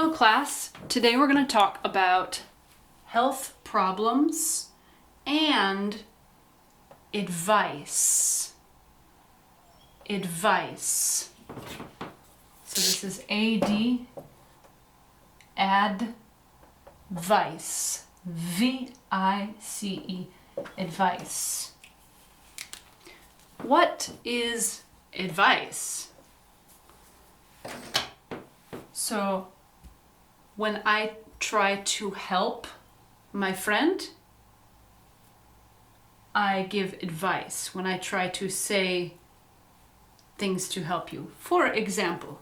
Hello class, today we're going to talk about health problems and advice. Advice. So this is A-D, advice, V-I-C-E, advice. What is advice? So when I try to help my friend, I give advice. When I try to say things to help you. For example,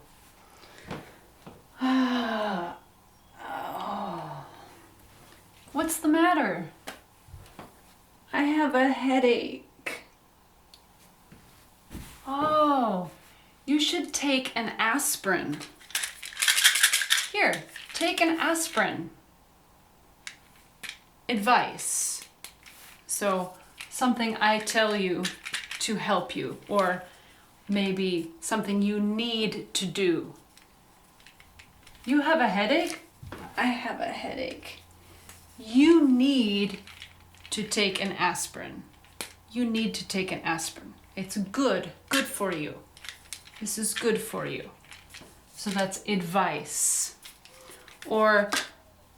what's the matter? I have a headache. Oh, you should take an aspirin. Here, take an aspirin. Advice. So, something I tell you to help you, or maybe something you need to do. You have a headache? I have a headache. You need to take an aspirin. You need to take an aspirin. It's good for you. This is good for you. So that's advice. Or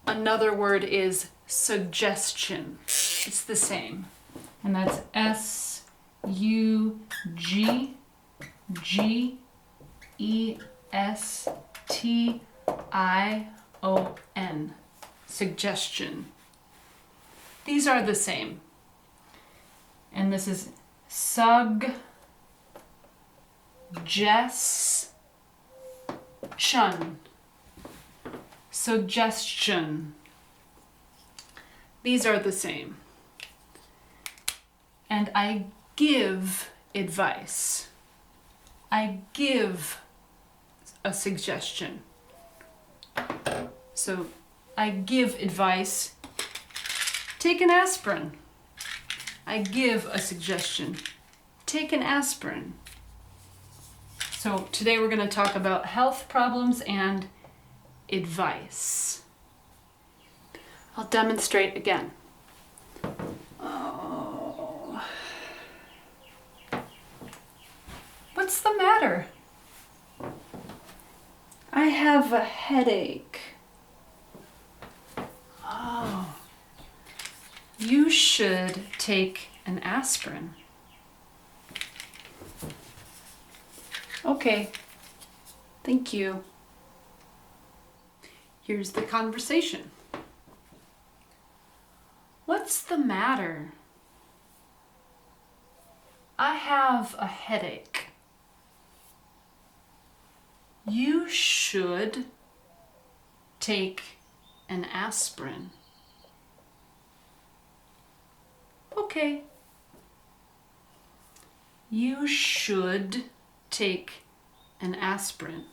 another word is suggestion. It's the same. And that's S-U-G-G-E-S-T-I-O-N. Suggestion. These are the same. And this is suggestion. Suggestion. These are the same. And I give advice. I give a suggestion. So I give advice. Take an aspirin. I give a suggestion. Take an aspirin. So today we're going to talk about health problems and advice. I'll demonstrate again. Oh. What's the matter? I have a headache. Oh. You should take an aspirin. Okay. Thank you. Here's the conversation. What's the matter? I have a headache. You should take an aspirin. Okay. You should take an aspirin.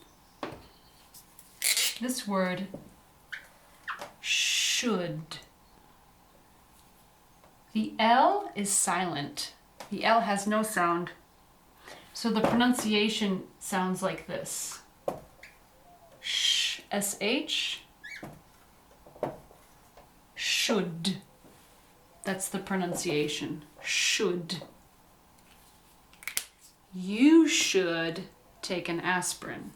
This word, should. The L is silent. The L has no sound. So the pronunciation sounds like this. Sh, S-H. Should. That's the pronunciation. Should. You should take an aspirin.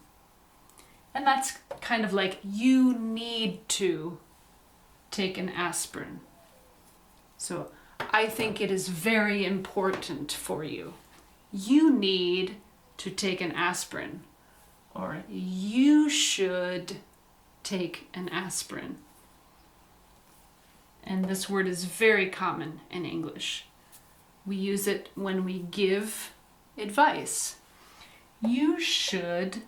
And that's kind of like you need to take an aspirin. So I think it is very important for you. You need to take an aspirin. Or you should take an aspirin. And this word is very common in English. We use it when we give advice. You should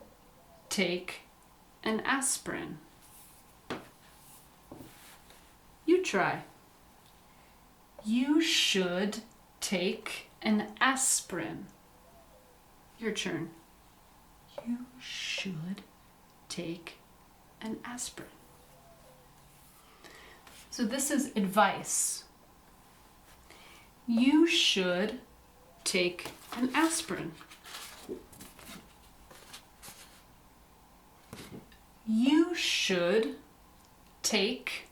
take an aspirin. You try. You should take an aspirin. Your turn. You should take an aspirin. So this is advice. You should take an aspirin. You should take,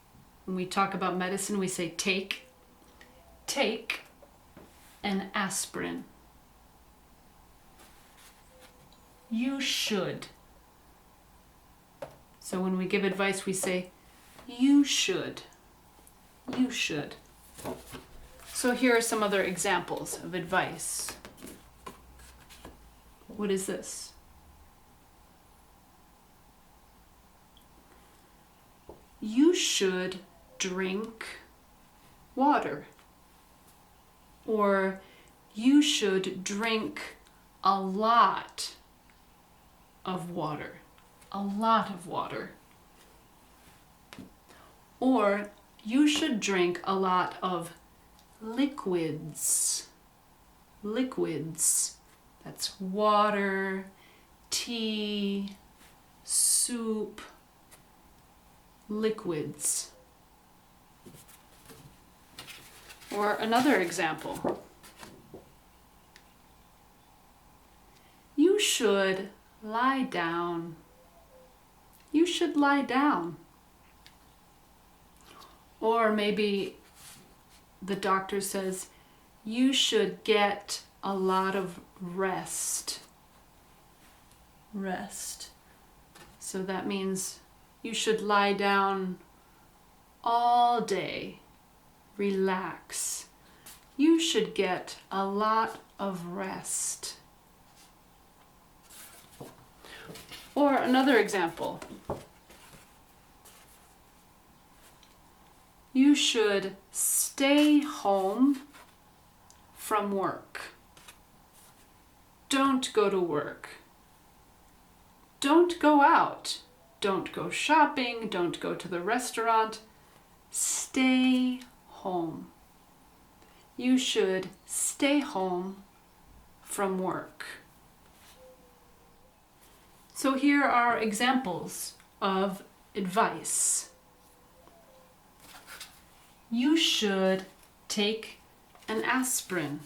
when we talk about medicine, we say take an aspirin. You should. So when we give advice, we say, you should. You should. So here are some other examples of advice. What is this? You should drink water. Or you should drink a lot of water. A lot of water. Or you should drink a lot of liquids. Liquids. That's water, tea, soup, liquids. Or another example. You should lie down. You should lie down. Or maybe the doctor says, you should get a lot of rest. Rest. So that means you should lie down all day. Relax. You should get a lot of rest. Or another example. You should stay home from work. Don't go to work. Don't go out. Don't go shopping. Don't go to the restaurant. Stay home. You should stay home from work. So here are examples of advice. You should take an aspirin.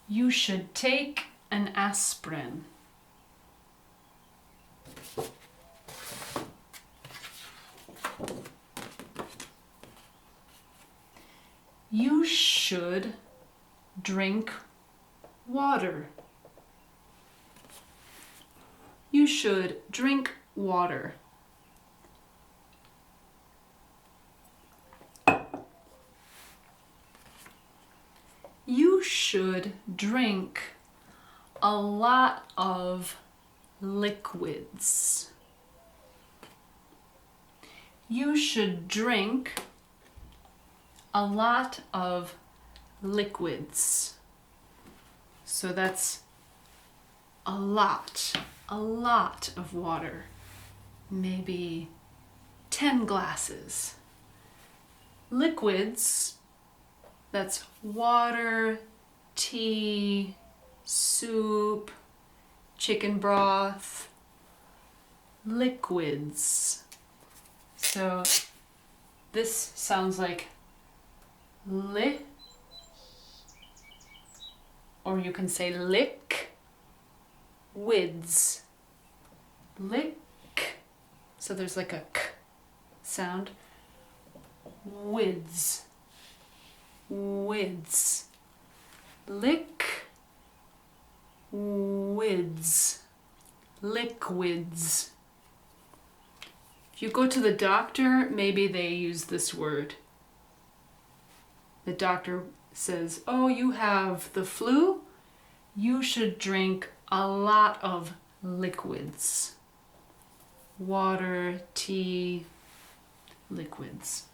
You should take an aspirin. You should drink water. You should drink water. You should drink a lot of liquids. You should drink a lot of liquids. So that's a lot of water. Maybe 10 glasses. Liquids, that's water, tea, soup, chicken broth, liquids. So this sounds like li, or you can say lick, wids. Lick, so there's like a k sound. Wids. Wids. Lick, wids. Liquids. If you go to the doctor, maybe they use this word. The doctor says, oh, you have the flu? You should drink a lot of liquids. Water, tea, liquids.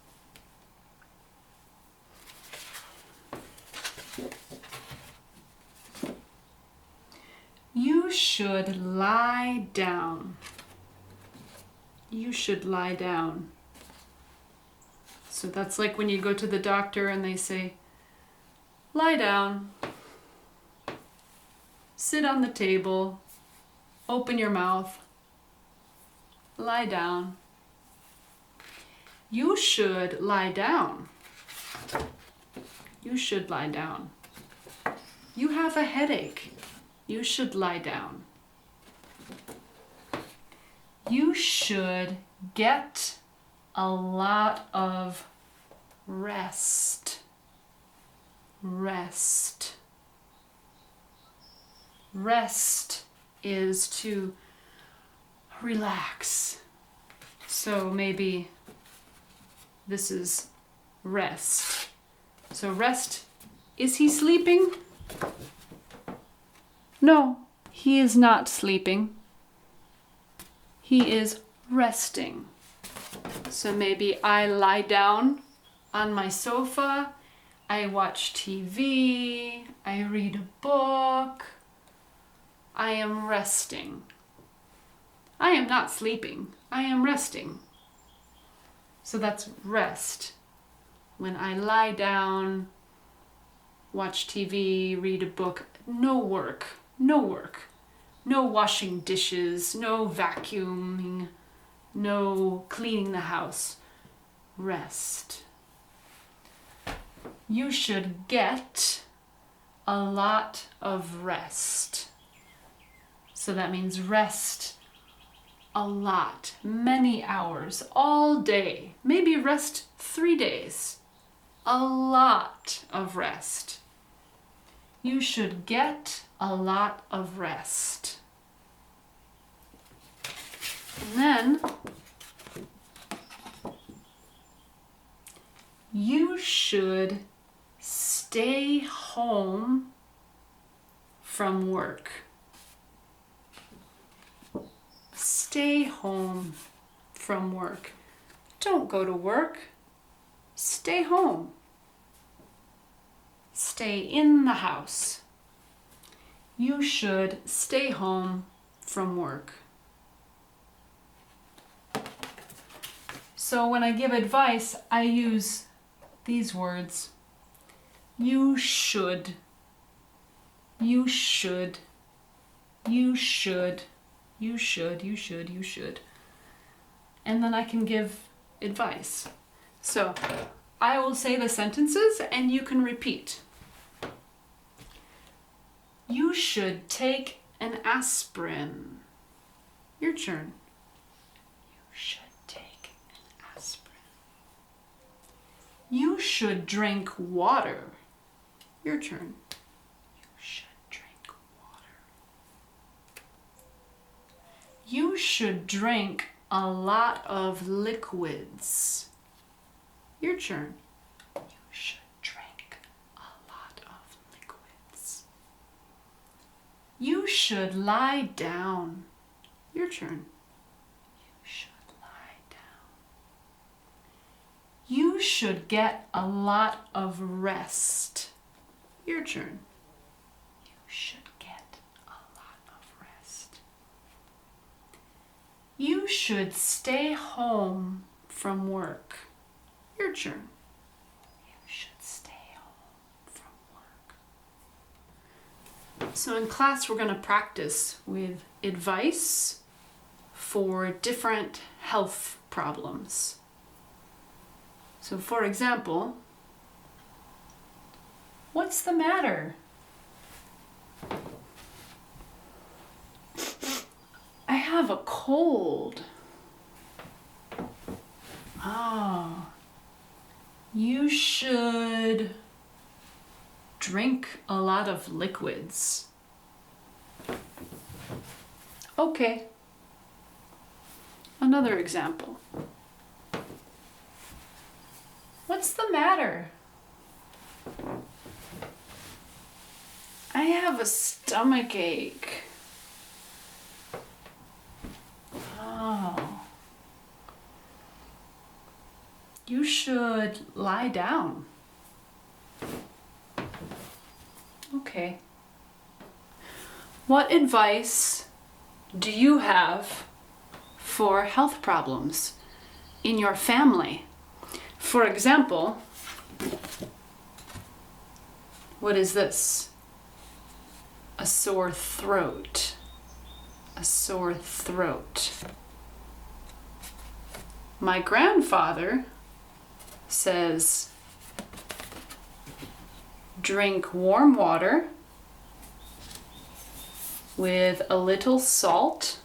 You should lie down. You should lie down. So that's like when you go to the doctor and they say, lie down, sit on the table, open your mouth, lie down. You should lie down. You should lie down. You have a headache. You should lie down. You should get a lot of rest. Rest. Rest is to relax. So maybe this is rest. So rest, is he sleeping? No, he is not sleeping. He is resting. So maybe I lie down on my sofa, I watch TV, I read a book. I am resting. I am not sleeping. I am resting. So that's rest. When I lie down, watch TV, read a book, no work, no work. No washing dishes, no vacuuming, no cleaning the house. Rest. You should get a lot of rest. So that means rest a lot, many hours, all day, maybe rest 3 days. A lot of rest. You should get a lot of rest. And then you should stay home from work. Stay home from work. Don't go to work. Stay home. Stay in the house. You should stay home from work. So when I give advice, I use these words. You should. You should. You should. You should. You should. You should. And then I can give advice. So I will say the sentences and you can repeat. You should take an aspirin. Your turn. You should take an aspirin. You should drink water. Your turn. You should drink water. You should drink a lot of liquids. Your turn. You should drink a lot of liquids. You should lie down. Your turn. You should lie down. You should get a lot of rest. Your turn. You should get a lot of rest. You should stay home from work. Your turn. You should stay home from work. So in class, we're going to practice with advice for different health problems. So for example, what's the matter? I have a cold. Oh. You should drink a lot of liquids. Okay. Another example. What's the matter? I have a stomach ache. Oh. You should lie down. Okay. What advice do you have for health problems in your family? For example, what is this? A sore throat. A sore throat. My grandfather says, drink warm water with a little salt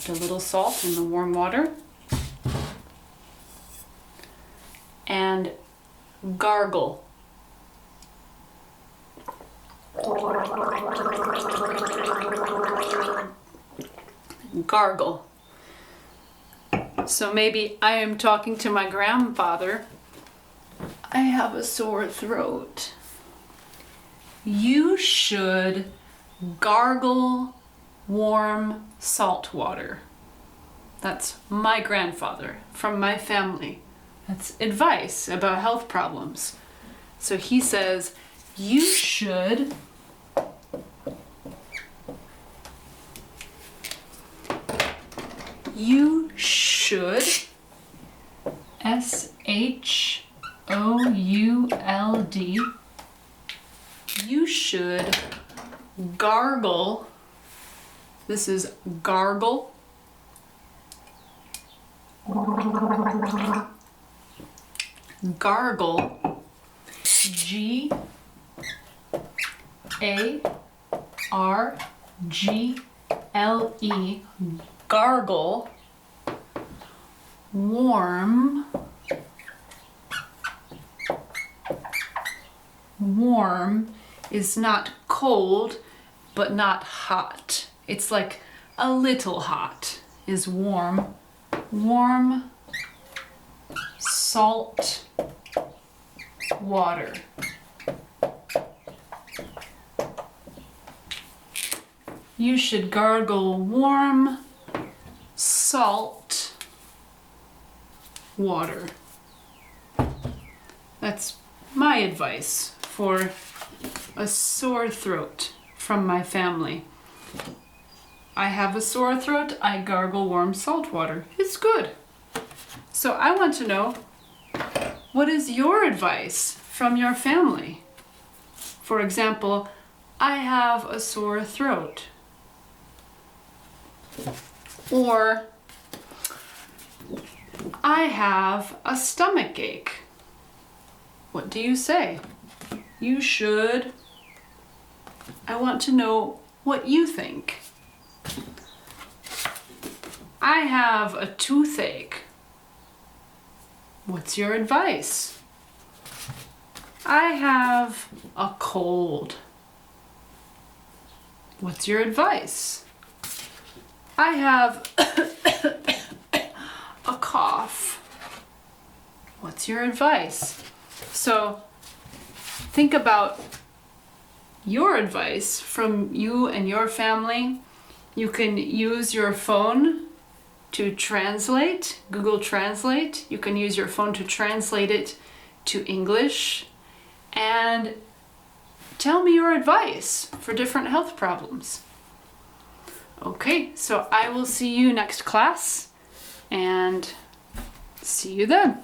Put a little salt in the warm water. And gargle. Gargle. So maybe I am talking to my grandfather. I have a sore throat. You should gargle warm salt water. That's my grandfather from my family. That's advice about health problems. So he says, you should S-H-O-U-L-D, you should gargle, this is gargle, gargle, G-A-R-G-L-E, gargle, warm, warm is not cold, but not hot. It's like a little hot is warm. Warm salt water. You should gargle warm salt water. That's my advice for a sore throat from my family. I have a sore throat, I gargle warm salt water. It's good. So I want to know, what is your advice from your family? For example, I have a sore throat. Or I have a stomach ache. What do you say? You should. I want to know what you think. I have a toothache. What's your advice? I have a cold. What's your advice? I have a cough. What's your advice? So think about your advice from you and your family. You can use your phone to translate, Google Translate. You can use your phone to translate it to English. And tell me your advice for different health problems. Okay, so I will see you next class and see you then.